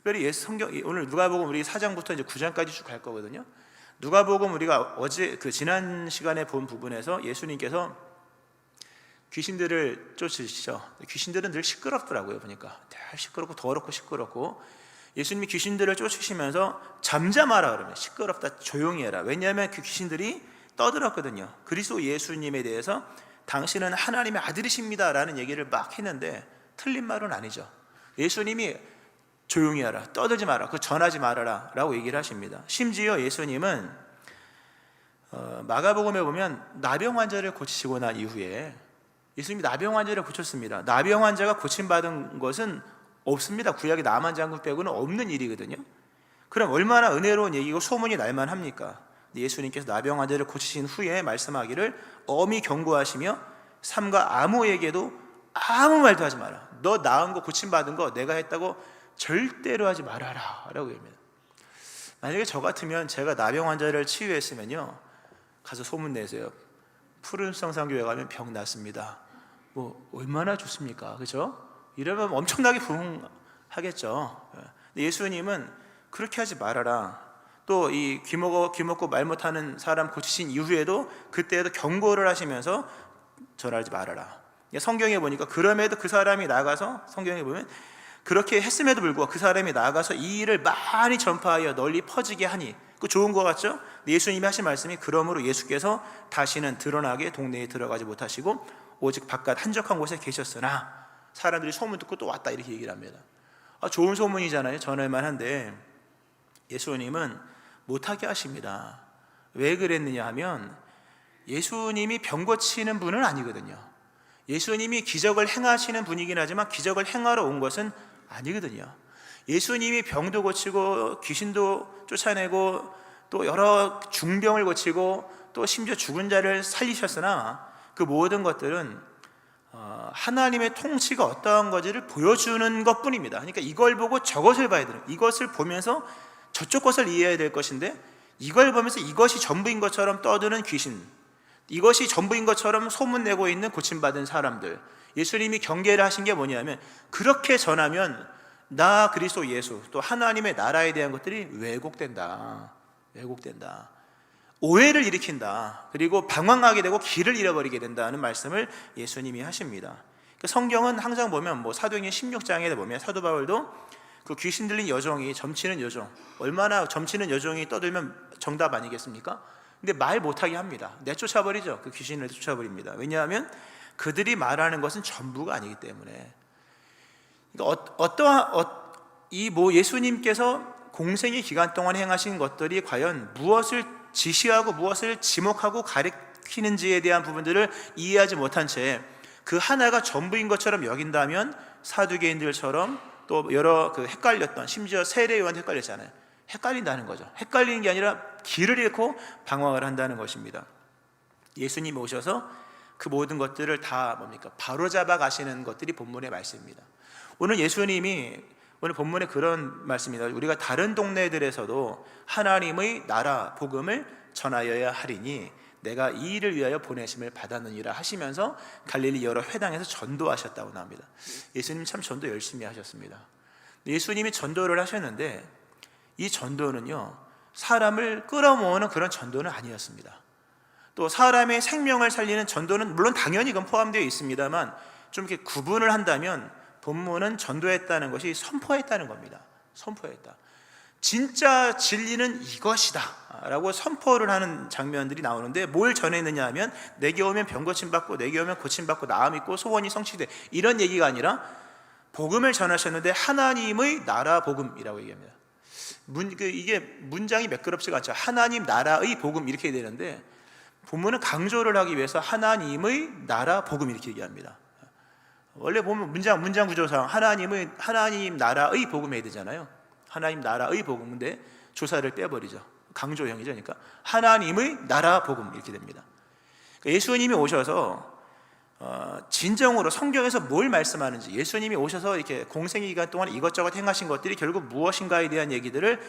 특별히 예수 성경 오늘 누가복음 우리 4장부터 이제 9장까지 쭉 갈 거거든요. 누가복음 우리가 어제 지난 시간에 본 부분에서 예수님께서 귀신들을 쫓으시죠. 귀신들은 늘 시끄럽더라고요. 보니까 늘 시끄럽고 더럽고 시끄럽고, 예수님이 귀신들을 쫓으시면서 잠잠하라 그러면 시끄럽다 조용히 해라. 왜냐하면 그 귀신들이 떠들었거든요. 그리스도 예수님에 대해서 당신은 하나님의 아들이십니다 라는 얘기를 막 했는데 틀린 말은 아니죠. 예수님이 조용히 하라, 떠들지 마라, 그 전하지 말아라 라고 얘기를 하십니다. 심지어 예수님은 마가복음에 보면 나병 환자를 고치시고 난 이후에 예수님이 나병 환자를 고쳤습니다. 나병 환자가 고침받은 것은 없습니다. 구약의 나만 장군 빼고는 없는 일이거든요. 그럼 얼마나 은혜로운 얘기고 소문이 날만 합니까? 예수님께서 나병 환자를 고치신 후에 말씀하기를 엄히 경고하시며 삼가 아무에게도 아무 말도 하지 마라. 너 나은 거 고침받은 거 내가 했다고 절대로 하지 말아라 라고 얘기합니다. 만약에 저 같으면 제가 나병 환자를 치유했으면요, 가서 소문 내세요. 푸른 성산교회 가면 병 낫습니다. 뭐 얼마나 좋습니까? 그죠? 이러면 엄청나게 부흥하겠죠. 예수님은 그렇게 하지 말아라. 또 이 귀 먹고 말 못하는 사람 고치신 이후에도 그때에도 경고를 하시면서 전하지 말아라. 성경에 보니까 그럼에도 그 사람이 나가서, 성경에 보면 그렇게 했음에도 불구하고 그 사람이 나가서 이 일을 많이 전파하여 널리 퍼지게 하니, 그 좋은 것 같죠? 예수님이 하신 말씀이 그러므로 예수께서 다시는 드러나게 동네에 들어가지 못하시고 오직 바깥 한적한 곳에 계셨으나 사람들이 소문 듣고 또 왔다 이렇게 얘기를 합니다. 좋은 소문이잖아요. 전할만 한데 예수님은 못하게 하십니다. 왜 그랬느냐 하면 예수님이 병 고치는 분은 아니거든요. 예수님이 기적을 행하시는 분이긴 하지만 기적을 행하러 온 것은 아니거든요. 예수님이 병도 고치고 귀신도 쫓아내고 또 여러 중병을 고치고 또 심지어 죽은 자를 살리셨으나 그 모든 것들은 하나님의 통치가 어떠한 것인지를 보여주는 것뿐입니다. 그러니까 이걸 보고 저것을 봐야 돼요. 이것을 보면서 저쪽 것을 이해해야 될 것인데 이걸 보면서 이것이 전부인 것처럼 떠드는 귀신, 이것이 전부인 것처럼 소문내고 있는 고침받은 사람들, 예수님이 경계를 하신 게 뭐냐면 그렇게 전하면 나 그리스도 예수 또 하나님의 나라에 대한 것들이 왜곡된다, 오해를 일으킨다, 그리고 방황하게 되고 길을 잃어버리게 된다는 말씀을 예수님이 하십니다. 성경은 항상 보면 사도행전 16장에 보면 사도 바울도 그 귀신 들린 여종이 점치는 여종, 얼마나 점치는 여종이 떠들면 정답 아니겠습니까? 근데 말 못하게 합니다. 내쫓아버리죠. 그 귀신을 쫓아버립니다. 왜냐하면 그들이 말하는 것은 전부가 아니기 때문에. 그러니까 예수님께서 공생의 기간 동안 행하신 것들이 과연 무엇을 지시하고 무엇을 지목하고 가리키는지에 대한 부분들을 이해하지 못한 채 그 하나가 전부인 것처럼 여긴다면 사두개인들처럼 또 여러 헷갈렸던, 심지어 세례 요한도 헷갈렸잖아요. 헷갈린다는 거죠. 헷갈리는 게 아니라 길을 잃고 방황을 한다는 것입니다. 예수님이 오셔서 그 모든 것들을 다 바로잡아 가시는 것들이 본문의 말씀입니다. 오늘 예수님이 오늘 본문에 그런 말씀입니다. 우리가 다른 동네들에서도 하나님의 나라 복음을 전하여야 하리니 내가 이 일을 위하여 보내심을 받았느니라 하시면서 갈릴리 여러 회당에서 전도하셨다고 나옵니다. 예수님 참 전도 열심히 하셨습니다. 예수님이 전도를 하셨는데 이 전도는요, 사람을 끌어모으는 그런 전도는 아니었습니다. 또 사람의 생명을 살리는 전도는 물론 당연히 그건 포함되어 있습니다만 좀 이렇게 구분을 한다면 본문은 전도했다는 것이 선포했다는 겁니다. 선포했다. 진짜 진리는 이것이다 라고 선포를 하는 장면들이 나오는데 뭘 전했느냐 하면 내게 오면 병 고침받고 내게 오면 고침받고 나음 있고 소원이 성취돼, 이런 얘기가 아니라 복음을 전하셨는데 하나님의 나라 복음이라고 얘기합니다. 이게 문장이 매끄럽지가 않죠. 하나님 나라의 복음 이렇게 되는데 본문은 강조를 하기 위해서 하나님의 나라 복음 이렇게 얘기합니다. 원래 보면 문장 구조상 하나님 나라의 복음 해야 되잖아요. 하나님 나라의 복음인데 조사를 빼버리죠. 강조형이죠. 그러니까 하나님의 나라 복음 이렇게 됩니다. 그러니까 예수님이 오셔서 진정으로 성경에서 뭘 말씀하는지, 예수님이 오셔서 이렇게 공생의 기간 동안 이것저것 행하신 것들이 결국 무엇인가에 대한 얘기들을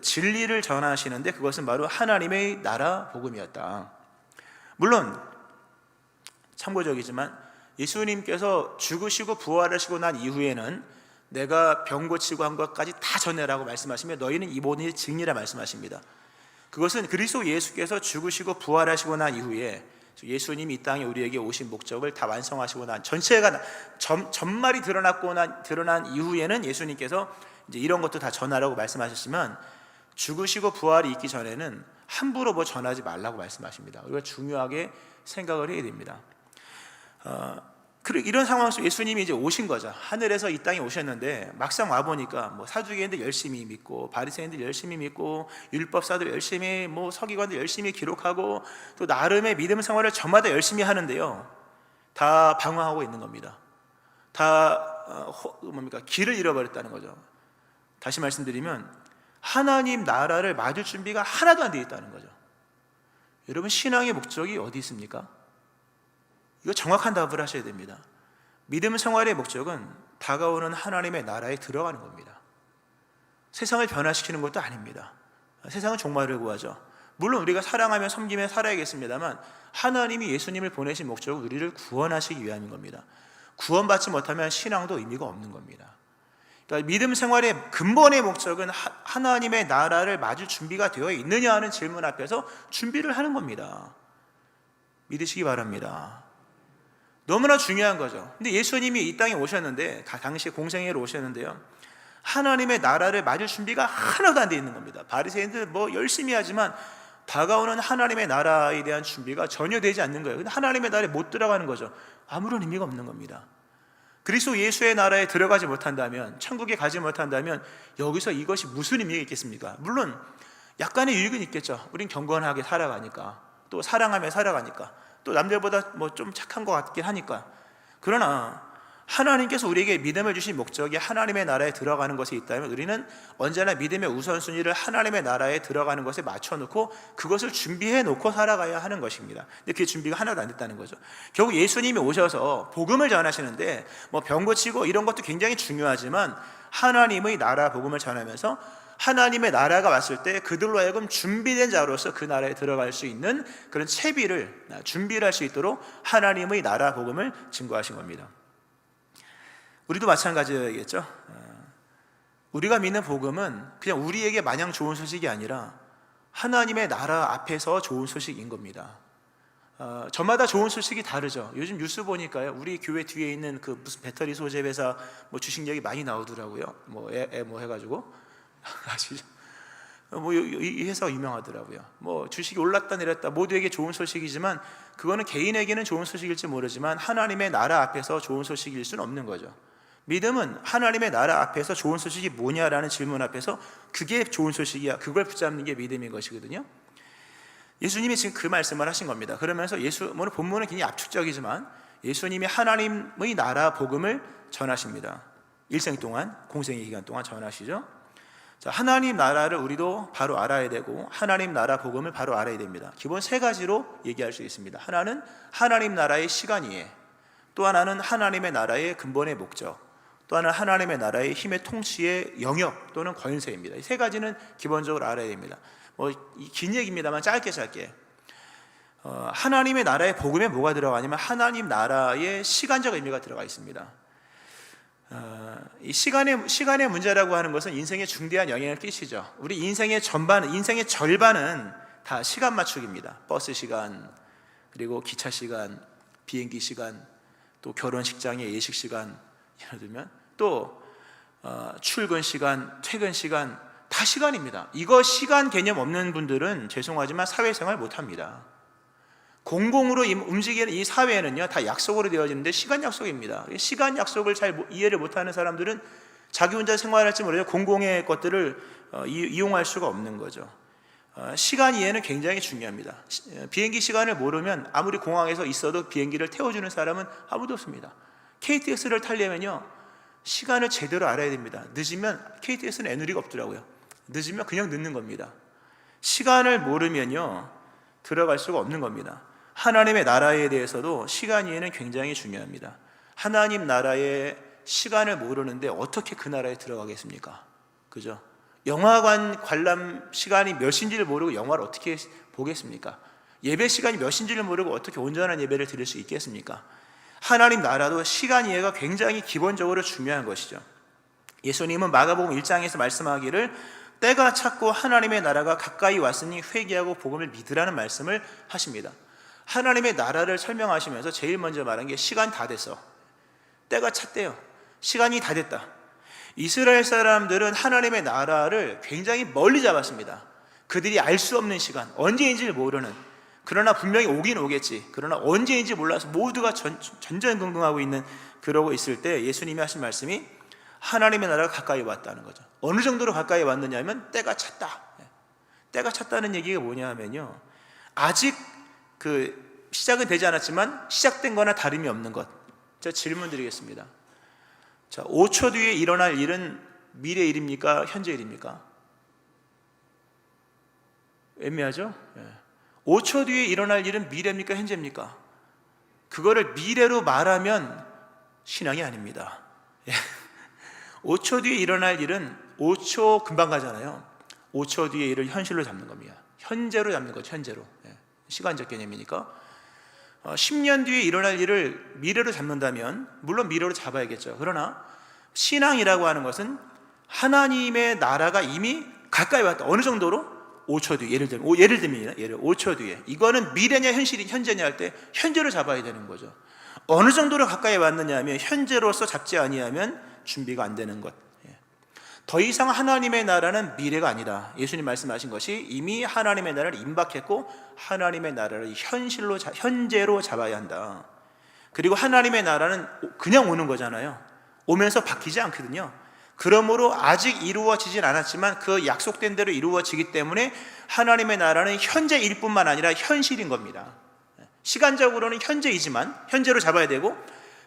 진리를 전하시는데 그것은 바로 하나님의 나라 복음이었다. 물론 참고적이지만 예수님께서 죽으시고 부활하시고 난 이후에는 내가 병 고치고 한 것까지 다 전해라고 말씀하시며 너희는 이 모든 일의 증인이라 말씀하십니다. 그것은 그리스도 예수께서 죽으시고 부활하시고 난 이후에 예수님이 이 땅에 우리에게 오신 목적을 다 완성하시고 난 전체가 전말이 드러난 이후에는 예수님께서 이제 이런 것도 다 전하라고 말씀하셨지만 죽으시고 부활이 있기 전에는 함부로 뭐 전하지 말라고 말씀하십니다. 우리가 중요하게 생각을 해야 됩니다. 이런 상황 속 예수님이 이제 오신 거죠. 하늘에서 이 땅에 오셨는데 막상 와 보니까 뭐 사두개인들 열심히 믿고 바리새인들 열심히 믿고 율법사들 열심히 뭐 서기관들 열심히 기록하고 또 나름의 믿음 생활을 저마다 열심히 하는데요. 다 방황하고 있는 겁니다. 다 길을 잃어버렸다는 거죠. 다시 말씀드리면 하나님 나라를 맞을 준비가 하나도 안 되어 있다는 거죠. 여러분 신앙의 목적이 어디 있습니까? 이거 정확한 답을 하셔야 됩니다. 믿음 생활의 목적은 다가오는 하나님의 나라에 들어가는 겁니다. 세상을 변화시키는 것도 아닙니다. 세상은 종말을 구하죠. 물론 우리가 사랑하며 섬기며 살아야겠습니다만 하나님이 예수님을 보내신 목적은 우리를 구원하시기 위함인 겁니다. 구원받지 못하면 신앙도 의미가 없는 겁니다. 그러니까 믿음 생활의 근본의 목적은 하나님의 나라를 맞을 준비가 되어 있느냐 하는 질문 앞에서 준비를 하는 겁니다. 믿으시기 바랍니다. 너무나 중요한 거죠. 근데 예수님이 이 땅에 오셨는데 당시 공생애로 오셨는데요. 하나님의 나라를 맞을 준비가 하나도 안 돼 있는 겁니다. 바리새인들 뭐 열심히 하지만 다가오는 하나님의 나라에 대한 준비가 전혀 되지 않는 거예요. 근데 하나님의 나라에 못 들어가는 거죠. 아무런 의미가 없는 겁니다. 그리스도 예수의 나라에 들어가지 못한다면, 천국에 가지 못한다면 여기서 이것이 무슨 의미가 있겠습니까? 물론 약간의 유익은 있겠죠. 우린 경건하게 살아가니까, 또 사랑하며 살아가니까, 또 남들보다 뭐 좀 착한 것 같긴 하니까. 그러나 하나님께서 우리에게 믿음을 주신 목적이 하나님의 나라에 들어가는 것이 있다면 우리는 언제나 믿음의 우선순위를 하나님의 나라에 들어가는 것에 맞춰놓고 그것을 준비해 놓고 살아가야 하는 것입니다. 근데 그 준비가 하나도 안 됐다는 거죠. 결국 예수님이 오셔서 복음을 전하시는데 뭐 병 고치고 이런 것도 굉장히 중요하지만 하나님의 나라 복음을 전하면서 하나님의 나라가 왔을 때 그들로 하여금 준비된 자로서 그 나라에 들어갈 수 있는 그런 준비를 할 수 있도록 하나님의 나라 복음을 증거하신 겁니다. 우리도 마찬가지겠죠. 우리가 믿는 복음은 그냥 우리에게 마냥 좋은 소식이 아니라 하나님의 나라 앞에서 좋은 소식인 겁니다. 저마다 좋은 소식이 다르죠. 요즘 뉴스 보니까요, 우리 교회 뒤에 있는 그 무슨 배터리 소재 회사 뭐 주식력이 많이 나오더라고요. 뭐 해가지고 아시죠? 이 회사가 유명하더라고요. 뭐 주식이 올랐다 내렸다 모두에게 좋은 소식이지만 그거는 개인에게는 좋은 소식일지 모르지만 하나님의 나라 앞에서 좋은 소식일 수는 없는 거죠. 믿음은 하나님의 나라 앞에서 좋은 소식이 뭐냐라는 질문 앞에서 그게 좋은 소식이야, 그걸 붙잡는 게 믿음인 것이거든요. 예수님이 지금 그 말씀을 하신 겁니다. 그러면서 오늘 본문은 굉장히 압축적이지만 예수님이 하나님의 나라 복음을 전하십니다. 일생 동안, 공생의 기간 동안 전하시죠. 자, 하나님 나라를 우리도 바로 알아야 되고 하나님 나라 복음을 바로 알아야 됩니다. 기본 세 가지로 얘기할 수 있습니다. 하나는 하나님 나라의 시간이에요. 또 하나는 하나님의 나라의 근본의 목적, 또 하나는 하나님의 나라의 힘의 통치의 영역 또는 권세입니다. 이 세 가지는 기본적으로 알아야 됩니다. 긴 얘기입니다만 짧게 하나님의 나라의 복음에 뭐가 들어가냐면 하나님 나라의 시간적 의미가 들어가 있습니다. 이 시간의 문제라고 하는 것은 인생에 중대한 영향을 끼치죠. 우리 인생의 절반은 다 시간 맞추기입니다. 버스 시간, 그리고 기차 시간, 비행기 시간, 또 결혼식장의 예식 시간, 예를 들면 또 출근 시간, 퇴근 시간, 다 시간입니다. 이거 시간 개념 없는 분들은 죄송하지만 사회생활 못합니다. 공공으로 움직이는 이 사회에는요, 다 약속으로 되어지는데 시간 약속입니다. 시간 약속을 잘 이해를 못하는 사람들은 자기 혼자 생활할지 모르죠. 공공의 것들을 이용할 수가 없는 거죠. 시간 이해는 굉장히 중요합니다. 비행기 시간을 모르면 아무리 공항에서 있어도 비행기를 태워주는 사람은 아무도 없습니다. KTX를 타려면요, 시간을 제대로 알아야 됩니다. 늦으면 KTX는 애누리가 없더라고요. 늦으면 그냥 늦는 겁니다. 시간을 모르면요, 들어갈 수가 없는 겁니다. 하나님의 나라에 대해서도 시간 이해는 굉장히 중요합니다. 하나님 나라의 시간을 모르는데 어떻게 그 나라에 들어가겠습니까? 그죠? 영화관 관람 시간이 몇인지를 모르고 영화를 어떻게 보겠습니까? 예배 시간이 몇인지를 모르고 어떻게 온전한 예배를 드릴 수 있겠습니까? 하나님 나라도 시간 이해가 굉장히 기본적으로 중요한 것이죠. 예수님은 마가복음 1장에서 말씀하기를 때가 찼고 하나님의 나라가 가까이 왔으니 회개하고 복음을 믿으라는 말씀을 하십니다. 하나님의 나라를 설명하시면서 제일 먼저 말한 게 시간 다 됐어. 때가 찼대요. 시간이 다 됐다. 이스라엘 사람들은 하나님의 나라를 굉장히 멀리 잡았습니다. 그들이 알 수 없는 시간, 언제인지 모르는, 그러나 분명히 오긴 오겠지, 그러나 언제인지 몰라서 모두가 전전긍긍하고 있는, 그러고 있을 때 예수님이 하신 말씀이 하나님의 나라가 가까이 왔다는 거죠. 어느 정도로 가까이 왔느냐면 때가 찼다. 때가 찼다는 얘기가 뭐냐면요, 아직 시작은 되지 않았지만 시작된 거나 다름이 없는 것. 제가 질문 드리겠습니다. 자, 5초 뒤에 일어날 일은 미래 일입니까? 현재 일입니까? 애매하죠? 5초 뒤에 일어날 일은 미래입니까? 현재입니까? 그거를 미래로 말하면 신앙이 아닙니다. 5초 뒤에 일어날 일은 5초 금방 가잖아요. 5초 뒤에 일을 현실로 잡는 겁니다. 현재로 잡는 거죠. 현재로. 시간적 개념이니까. 10년 뒤에 일어날 일을 미래로 잡는다면 물론 미래로 잡아야겠죠. 그러나 신앙이라고 하는 것은 하나님의 나라가 이미 가까이 왔다. 어느 정도로? 5초 뒤에. 예를 들면 5초 뒤에. 이거는 미래냐 현실이 현재냐 할 때 현재로 잡아야 되는 거죠. 어느 정도로 가까이 왔느냐 하면 현재로서 잡지 아니하면 준비가 안 되는 것. 더 이상 하나님의 나라는 미래가 아니다. 예수님 말씀하신 것이 이미 하나님의 나라를 임박했고 하나님의 나라를 현재로 잡아야 한다. 그리고 하나님의 나라는 그냥 오는 거잖아요. 오면서 바뀌지 않거든요. 그러므로 아직 이루어지진 않았지만 그 약속된 대로 이루어지기 때문에 하나님의 나라는 현재일 뿐만 아니라 현실인 겁니다. 시간적으로는 현재이지만 현재로 잡아야 되고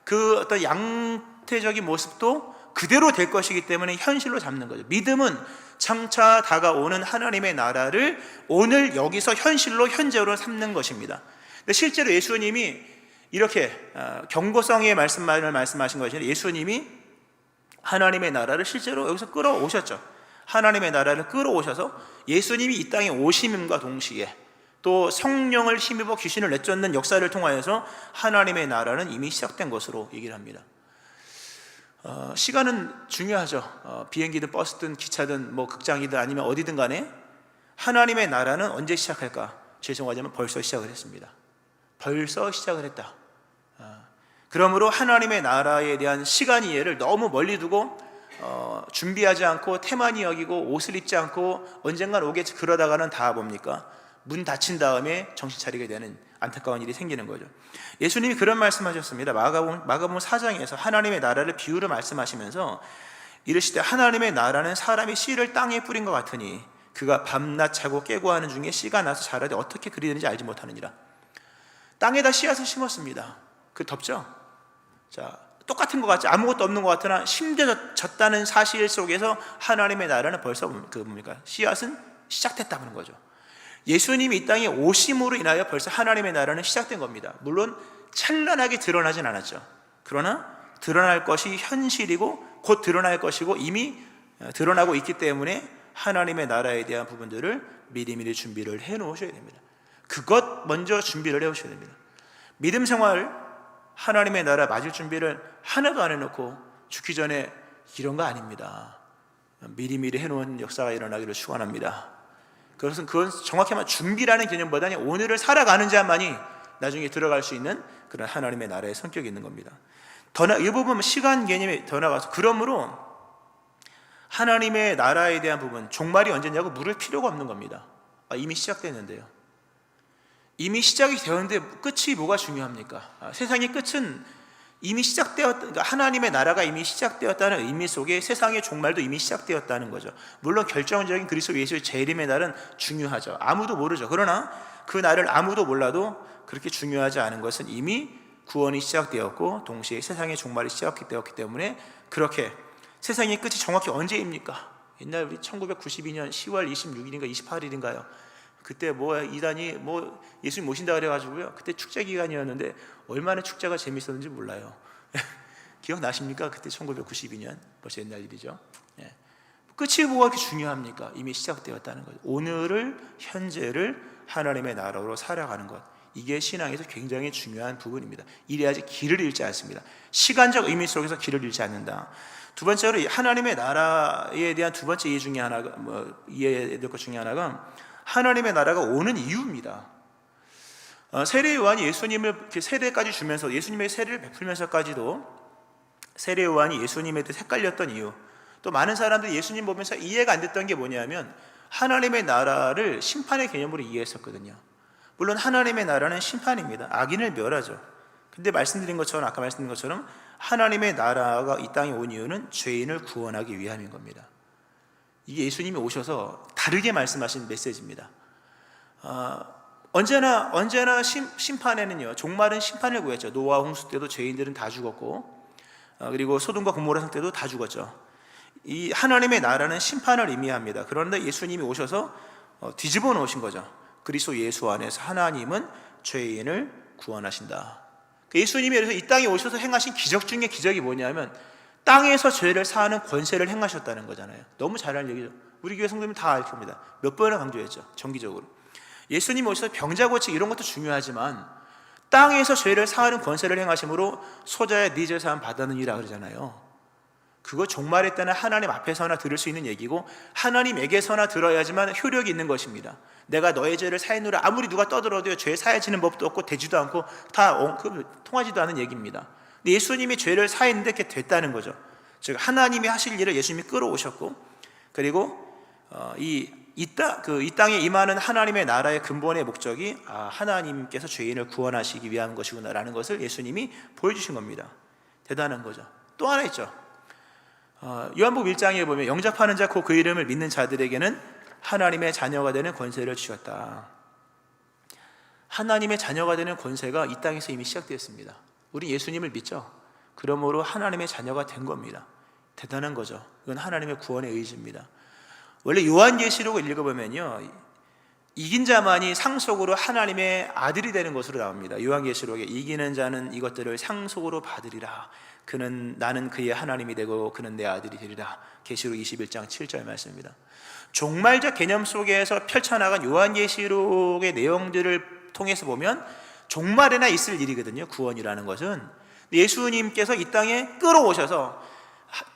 그 어떤 양태적인 모습도 그대로 될 것이기 때문에 현실로 잡는 거죠. 믿음은 장차 다가오는 하나님의 나라를 오늘 여기서 현실로 현재로 삼는 것입니다. 실제로 예수님이 이렇게 경고성의 말씀을 말씀하신 것이 아니라 예수님이 하나님의 나라를 실제로 여기서 끌어오셨죠. 하나님의 나라를 끌어오셔서 예수님이 이 땅에 오심과 동시에 또 성령을 힘입어 귀신을 내쫓는 역사를 통하여서 하나님의 나라는 이미 시작된 것으로 얘기를 합니다. 시간은 중요하죠. 비행기든 버스든 기차든 뭐 극장이든 아니면 어디든 간에 하나님의 나라는 언제 시작할까? 죄송하지만 벌써 시작을 했습니다. 벌써 시작을 했다. 그러므로 하나님의 나라에 대한 시간 이해를 너무 멀리 두고 준비하지 않고 태만히 여기고 옷을 입지 않고 언젠간 오겠지 그러다가는 다 뭡니까? 문 닫힌 다음에 정신 차리게 되는 안타까운 일이 생기는 거죠. 예수님이 그런 말씀하셨습니다. 마가복음 4장에서 하나님의 나라를 비유로 말씀하시면서 이르시되 하나님의 나라는 사람이 씨를 땅에 뿌린 것 같으니 그가 밤낮 자고 깨고 하는 중에 씨가 나서 자라되 어떻게 그리 되는지 알지 못하느니라. 땅에다 씨앗을 심었습니다. 그 덥죠? 자, 똑같은 것 같지? 아무것도 없는 것 같으나 심겨졌다는 사실 속에서 하나님의 나라는 벌써 씨앗은 시작됐다는 거죠. 예수님이 이 땅에 오심으로 인하여 벌써 하나님의 나라는 시작된 겁니다. 물론 찬란하게 드러나진 않았죠. 그러나 드러날 것이 현실이고 곧 드러날 것이고 이미 드러나고 있기 때문에 하나님의 나라에 대한 부분들을 미리미리 준비를 해놓으셔야 됩니다. 그것 먼저 준비를 해오셔야 됩니다. 믿음 생활, 하나님의 나라 맞을 준비를 하나도 안 해놓고 죽기 전에 이런 거 아닙니다. 미리미리 해놓은 역사가 일어나기를 축원합니다. 그건 정확히 말하면 준비라는 개념보다는 오늘을 살아가는 자만이 나중에 들어갈 수 있는 그런 하나님의 나라의 성격이 있는 겁니다. 이 부분은 시간 개념이 더 나가서 그러므로 하나님의 나라에 대한 부분 종말이 언제냐고 물을 필요가 없는 겁니다. 이미 시작됐는데요. 이미 시작이 되었는데 끝이 뭐가 중요합니까? 세상의 끝은 이미 그러니까 하나님의 나라가 이미 시작되었다는 의미 속에 세상의 종말도 이미 시작되었다는 거죠. 물론 결정적인 그리스도 예수의 재림의 날은 중요하죠. 아무도 모르죠. 그러나 그 날을 아무도 몰라도 그렇게 중요하지 않은 것은 이미 구원이 시작되었고 동시에 세상의 종말이 시작되었기 때문에 그렇게 세상의 끝이 정확히 언제입니까? 옛날 우리 1992년 10월 26일인가 28일인가요? 그때 이단이 예수님 모신다 그래가지고요. 그때 축제 기간이었는데 얼마나 축제가 재밌었는지 몰라요. 기억나십니까? 그때 1992년 벌써 옛날 일이죠. 끝이 뭐가 그렇게 중요합니까? 이미 시작되었다는 거죠. 오늘을 현재를 하나님의 나라로 살아가는 것. 이게 신앙에서 굉장히 중요한 부분입니다. 이래야지 길을 잃지 않습니다. 시간적 의미 속에서 길을 잃지 않는다. 두 번째로 하나님의 나라에 대한 두 번째 이해 중에 하나가 이해될 것 중에 하나가 하나님의 나라가 오는 이유입니다. 세례 요한이 예수님을 세례까지 주면서 예수님의 세례를 베풀면서까지도 세례 요한이 예수님에 대해 헷갈렸던 이유, 또 많은 사람들이 예수님 보면서 이해가 안 됐던 게 뭐냐면 하나님의 나라를 심판의 개념으로 이해했었거든요. 물론 하나님의 나라는 심판입니다. 악인을 멸하죠. 근데 말씀드린 것처럼 아까 말씀드린 것처럼 하나님의 나라가 이 땅에 온 이유는 죄인을 구원하기 위함인 겁니다. 이게 예수님이 오셔서 다르게 말씀하신 메시지입니다. 언제나 심판에는요, 종말은 심판을 구했죠. 노아 홍수 때도 죄인들은 다 죽었고, 그리고 소돔과 고모라 성 때도 다 죽었죠. 이 하나님의 나라는 심판을 의미합니다. 그런데 예수님이 오셔서 뒤집어 놓으신 거죠. 그리스도 예수 안에서 하나님은 죄인을 구원하신다. 예수님이 그래서 이 땅에 오셔서 행하신 기적 중에 기적이 뭐냐면 땅에서 죄를 사하는 권세를 행하셨다는 거잖아요. 너무 잘 아는 얘기죠. 우리 교회 성도님 다 알 겁니다. 몇 번을 강조했죠, 정기적으로. 예수님이 오셔서 병자 고치기 이런 것도 중요하지만 땅에서 죄를 사하는 권세를 행하심으로 소자의 네 죄 사함 받았느니라 그러잖아요. 그거 종말의 때는 하나님 앞에서나 들을 수 있는 얘기고 하나님에게서나 들어야지만 효력이 있는 것입니다. 내가 너의 죄를 사했노라 아무리 누가 떠들어도 죄 사해지는 법도 없고 되지도 않고 다 통하지도 않은 얘기입니다. 근데 예수님이 죄를 사했는데 그렇게 됐다는 거죠. 즉 하나님이 하실 일을 예수님이 끌어오셨고, 그리고 이 땅에 임하는 하나님의 나라의 근본의 목적이 하나님께서 죄인을 구원하시기 위한 것이구나라는 것을 예수님이 보여주신 겁니다. 대단한 거죠. 또 하나 있죠. 요한복음 1장에 보면 영접하는 자 곧 그 이름을 믿는 자들에게는 하나님의 자녀가 되는 권세를 주셨다. 하나님의 자녀가 되는 권세가 이 땅에서 이미 시작되었습니다. 우리 예수님을 믿죠. 그러므로 하나님의 자녀가 된 겁니다. 대단한 거죠. 이건 하나님의 구원의 의지입니다. 원래 요한계시록을 읽어보면요, 이긴 자만이 상속으로 하나님의 아들이 되는 것으로 나옵니다. 요한계시록에 이기는 자는 이것들을 상속으로 받으리라. 나는 그의 하나님이 되고 그는 내 아들이 되리라. 계시록 21장 7절 말씀입니다. 종말적 개념 속에서 펼쳐나간 요한계시록의 내용들을 통해서 보면 종말에나 있을 일이거든요. 구원이라는 것은 예수님께서 이 땅에 끌어오셔서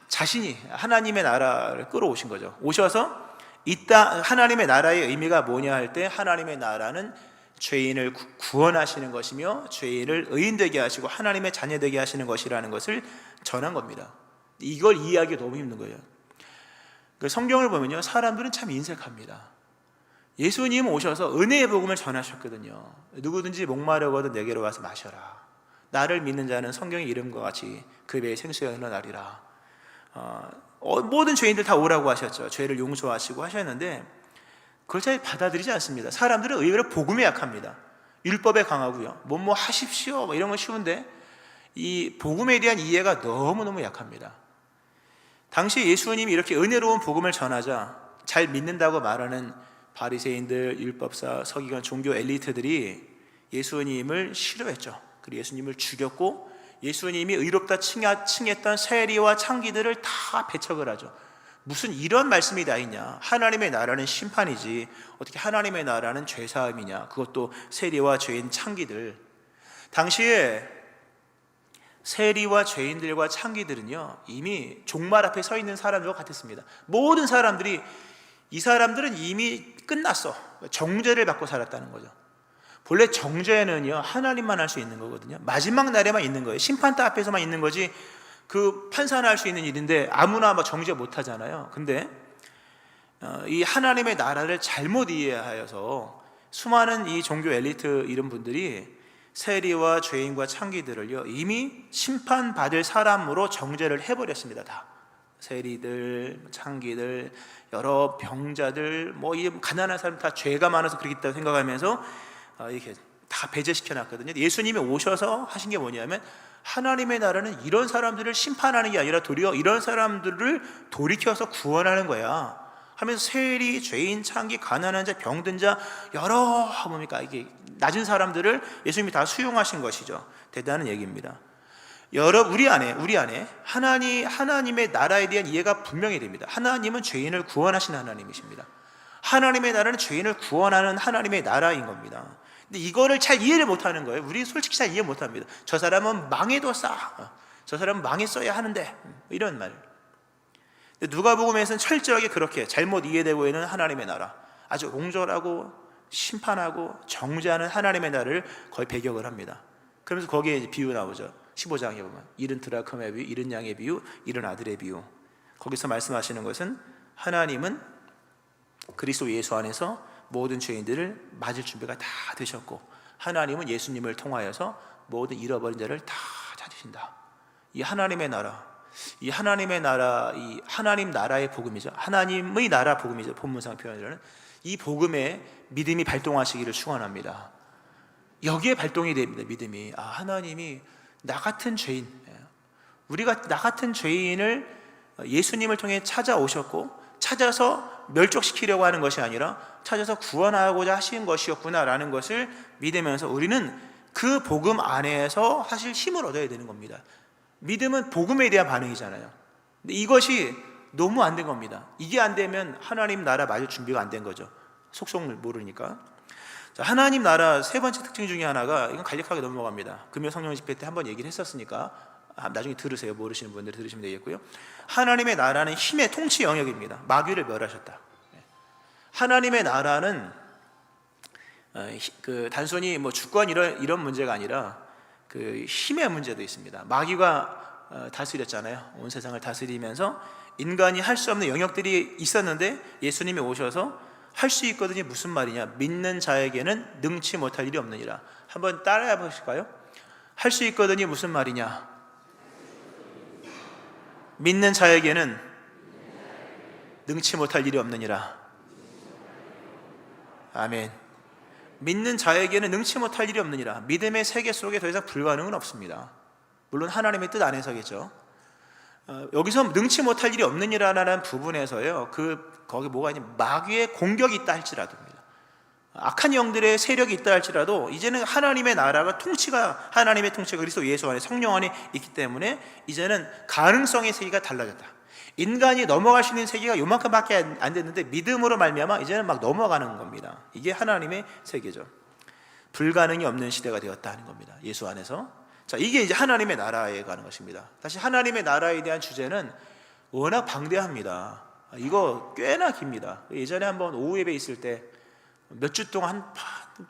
자신이 하나님의 나라를 끌어오신 거죠. 오셔서 이 땅 하나님의 나라의 의미가 뭐냐 할 때 하나님의 나라는 죄인을 구원하시는 것이며 죄인을 의인되게 하시고 하나님의 자녀되게 하시는 것이라는 것을 전한 겁니다. 이걸 이해하기 너무 힘든 거예요. 성경을 보면요, 사람들은 참 인색합니다. 예수님 오셔서 은혜의 복음을 전하셨거든요. 누구든지 목마르거든 내게로 와서 마셔라. 나를 믿는 자는 성경의 이름과 같이 그 배에 생수가 흘러나리라. 모든 죄인들 다 오라고 하셨죠. 죄를 용서하시고 하셨는데 그걸 잘 받아들이지 않습니다. 사람들은 의외로 복음에 약합니다. 율법에 강하고요. 뭐뭐 하십시오 이런 건 쉬운데 이 복음에 대한 이해가 너무너무 약합니다. 당시 예수님이 이렇게 은혜로운 복음을 전하자 잘 믿는다고 말하는 바리새인들, 율법사, 서기관, 종교 엘리트들이 예수님을 싫어했죠. 그리고 예수님을 죽였고 예수님이 의롭다 칭했던 세리와 창기들을 다 배척을 하죠. 무슨 이런 말씀이 다 있냐. 하나님의 나라는 심판이지 어떻게 하나님의 나라는 죄사함이냐. 그것도 세리와 죄인 창기들. 당시에 세리와 죄인들과 창기들은요 이미 종말 앞에 서 있는 사람들과 같았습니다. 모든 사람들이 이 사람들은 이미 끝났어. 정죄를 받고 살았다는 거죠. 본래 정죄는요 하나님만 할 수 있는 거거든요. 마지막 날에만 있는 거예요. 심판대 앞에서만 있는 거지 그 판사나 할 수 있는 일인데 아무나 정죄 못 하잖아요. 근데 이 하나님의 나라를 잘못 이해하여서 수많은 이 종교 엘리트 이런 분들이 세리와 죄인과 창기들을요 이미 심판받을 사람으로 정죄를 해버렸습니다. 다 세리들, 창기들, 여러 병자들, 이 가난한 사람 다 죄가 많아서 그렇게 있다고 생각하면서 이렇게 다 배제시켜 놨거든요. 예수님이 오셔서 하신 게 뭐냐면 하나님의 나라는 이런 사람들을 심판하는 게 아니라 도리어 이런 사람들을 돌이켜서 구원하는 거야 하면서 세리, 죄인, 창기, 가난한 자, 병든 자 여러 뭡니까 이게 낮은 사람들을 예수님이 다 수용하신 것이죠. 대단한 얘기입니다. 우리 안에 하나님의 나라에 대한 이해가 분명히 됩니다. 하나님은 죄인을 구원하시는 하나님이십니다. 하나님의 나라는 죄인을 구원하는 하나님의 나라인 겁니다. 근데 이거를 잘 이해를 못하는 거예요. 우리 솔직히 잘 이해 못합니다. 저 사람은 망해도 저 사람은 망했어야 하는데, 이런 말. 근데 누가복음에서는 철저하게 그렇게 잘못 이해되고 있는 하나님의 나라, 아주 옹졸하고 심판하고 정죄하는 하나님의 나라를 거의 배격을 합니다. 그러면서 거기에 이제 비유 나오죠. 15장에 보면 이른 드라크마의 비유, 이른 양의 비유, 이른 아들의 비유. 거기서 말씀하시는 것은 하나님은 그리스도 예수 안에서 모든 죄인들을 맞을 준비가 다 되셨고, 하나님은 예수님을 통하여서 모든 잃어버린 자를 다 찾으신다. 이 하나님의 나라, 이 하나님의 나라, 이 하나님 나라의 복음이죠. 하나님의 나라 복음이죠. 본문상 표현으로는 이 복음에 믿음이 발동하시기를 축원합니다. 여기에 발동이 됩니다. 믿음이. 하나님이 나 같은 죄인, 우리가 나 같은 죄인을 예수님을 통해 찾아오셨고, 찾아서 멸족시키려고 하는 것이 아니라 찾아서 구원하고자 하신 것이었구나라는 것을 믿으면서 우리는 그 복음 안에서 사실 힘을 얻어야 되는 겁니다. 믿음은 복음에 대한 반응이잖아요. 근데 이것이 너무 안 된 겁니다. 이게 안 되면 하나님 나라 맞을 준비가 안 된 거죠. 속성을 모르니까. 자, 하나님 나라 세 번째 특징 중에 하나가, 이건 간략하게 넘어갑니다. 금요 성령 집회 때 한번 얘기를 했었으니까 나중에 들으세요. 모르시는 분들 들으시면 되겠고요. 하나님의 나라는 힘의 통치 영역입니다. 마귀를 멸하셨다. 하나님의 나라는 단순히 뭐 주권 이런 문제가 아니라 그 힘의 문제도 있습니다. 마귀가 다스렸잖아요. 온 세상을 다스리면서 인간이 할 수 없는 영역들이 있었는데 예수님이 오셔서 할 수 있거든요. 무슨 말이냐? 믿는 자에게는 능치 못할 일이 없느니라. 한번 따라해 보실까요? 할 수 있거든요. 무슨 말이냐? 믿는 자에게는 능치 못할 일이 없느니라. 아멘. 믿는 자에게는 능치 못할 일이 없느니라. 믿음의 세계 속에 더 이상 불가능은 없습니다. 물론 하나님의 뜻 안에서겠죠. 여기서 능치 못할 일이 없느니라는 부분에서요, 거기 뭐가 있냐, 마귀의 공격이 있다 할지라도입니다. 악한 영들의 세력이 있다 할지라도 이제는 하나님의 나라가 하나님의 통치가 그리스도 예수 안에 성령 안에 있기 때문에 이제는 가능성의 세계가 달라졌다. 인간이 넘어갈 수 있는 세계가 요만큼밖에 안 됐는데 믿음으로 말미암아 이제는 막 넘어가는 겁니다. 이게 하나님의 세계죠. 불가능이 없는 시대가 되었다 하는 겁니다. 예수 안에서. 자, 이게 이제 하나님의 나라에 가는 것입니다. 다시 하나님의 나라에 대한 주제는 워낙 방대합니다. 이거 꽤나 깁니다. 예전에 한번 오후 예배 있을 때 몇 주 동안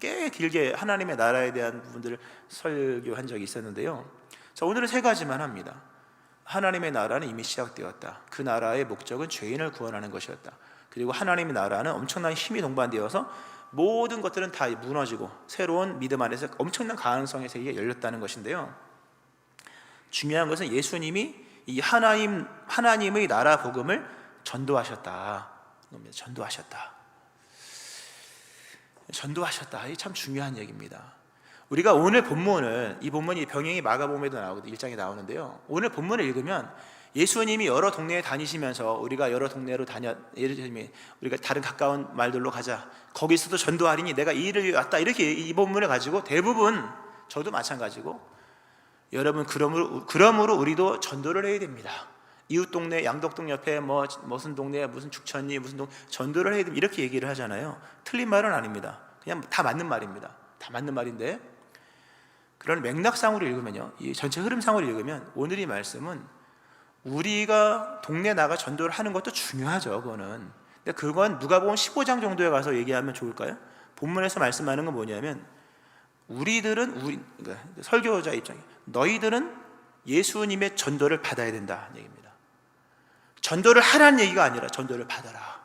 꽤 길게 하나님의 나라에 대한 부분들을 설교한 적이 있었는데요. 자, 오늘은 세 가지만 합니다. 하나님의 나라는 이미 시작되었다. 그 나라의 목적은 죄인을 구원하는 것이었다. 그리고 하나님의 나라는 엄청난 힘이 동반되어서 모든 것들은 다 무너지고 새로운 믿음 안에서 엄청난 가능성의 세계가 열렸다는 것인데요. 중요한 것은 예수님이 이 하나님의 나라 복음을 전도하셨다. 전도하셨다. 이게 참 중요한 얘기입니다. 우리가 오늘 본문을, 이 본문이 병행이 마가복음에도 나오고 1장에 나오는데요. 오늘 본문을 읽으면 예수님이 여러 동네에 다니시면서 우리가 여러 동네로 예를 들면 우리가 다른 가까운 말들로 가자, 거기서도 전도하리니 내가 이 일을 왔다, 이렇게 이 본문을 가지고 대부분, 저도 마찬가지고, 여러분 그러므로 우리도 전도를 해야 됩니다. 이웃 동네, 양덕동 옆에 무슨 동네, 무슨 죽천리, 무슨 동 전도를 해야 됩니다. 이렇게 얘기를 하잖아요. 틀린 말은 아닙니다. 그냥 다 맞는 말입니다. 다 맞는 말인데, 그런 맥락상으로 읽으면요, 이 전체 흐름상으로 읽으면 오늘 이 말씀은 우리가 동네 나가 전도를 하는 것도 중요하죠. 그거는. 근데 그건 누가복음 15장 정도에 가서 얘기하면 좋을까요? 본문에서 말씀하는 건 뭐냐면, 그러니까 설교자 입장에 너희들은 예수님의 전도를 받아야 된다 얘기입니다. 전도를 하라는 얘기가 아니라 전도를 받아라.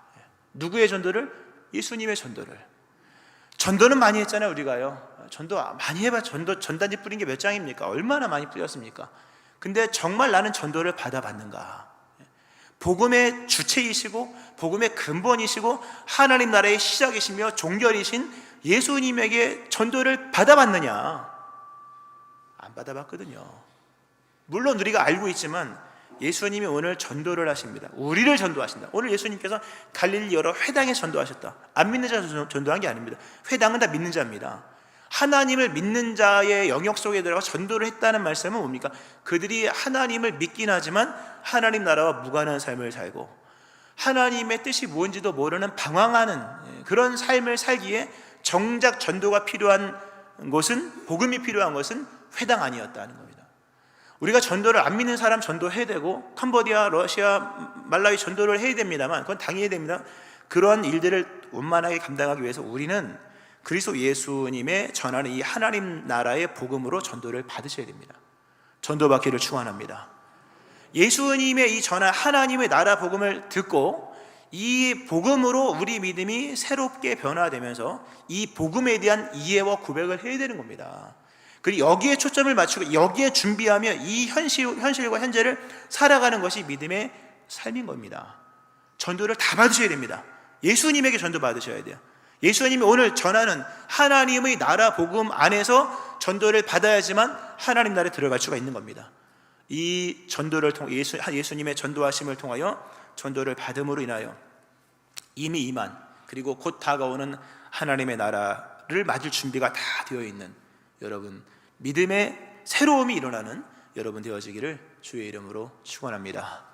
누구의 전도를? 예수님의 전도를. 전도는 많이 했잖아요. 우리가요, 전도 많이 해봐. 전단지 뿌린 게 몇 장입니까? 얼마나 많이 뿌렸습니까? 근데 정말 나는 전도를 받아봤는가? 복음의 주체이시고 복음의 근본이시고 하나님 나라의 시작이시며 종결이신 예수님에게 전도를 받아봤느냐? 안 받아봤거든요. 물론 우리가 알고 있지만 예수님이 오늘 전도를 하십니다. 우리를 전도하신다. 오늘 예수님께서 갈릴리 여러 회당에 전도하셨다. 안 믿는 자 전도한 게 아닙니다. 회당은 다 믿는 자입니다. 하나님을 믿는 자의 영역 속에 들어가 전도를 했다는 말씀은 뭡니까? 그들이 하나님을 믿긴 하지만 하나님 나라와 무관한 삶을 살고 하나님의 뜻이 뭔지도 모르는 방황하는 그런 삶을 살기에 정작 전도가 필요한 것은, 복음이 필요한 것은 회당 아니었다는 겁니다. 우리가 전도를 안 믿는 사람 전도해야 되고, 캄보디아, 러시아, 말라위 전도를 해야 됩니다만, 그건 당해야 됩니다. 그러한 일들을 원만하게 감당하기 위해서 우리는 그리스도 예수님의 전하는 이 하나님 나라의 복음으로 전도를 받으셔야 됩니다. 전도받기를 축원합니다. 예수님의 이 전한 하나님의 나라 복음을 듣고 이 복음으로 우리 믿음이 새롭게 변화되면서 이 복음에 대한 이해와 고백을 해야 되는 겁니다. 그리고 여기에 초점을 맞추고 여기에 준비하며 이 현실과 현재를 살아가는 것이 믿음의 삶인 겁니다. 전도를 다 받으셔야 됩니다. 예수님에게 전도 받으셔야 돼요. 예수님이 오늘 전하는 하나님의 나라 복음 안에서 전도를 받아야지만 하나님 나라에 들어갈 수가 있는 겁니다. 이 전도를 통해 예수님의 전도하심을 통하여 전도를 받음으로 인하여 이미 임한, 그리고 곧 다가오는 하나님의 나라를 맞을 준비가 다 되어 있는 여러분, 믿음의 새로움이 일어나는 여러분 되어지기를 주의 이름으로 축원합니다.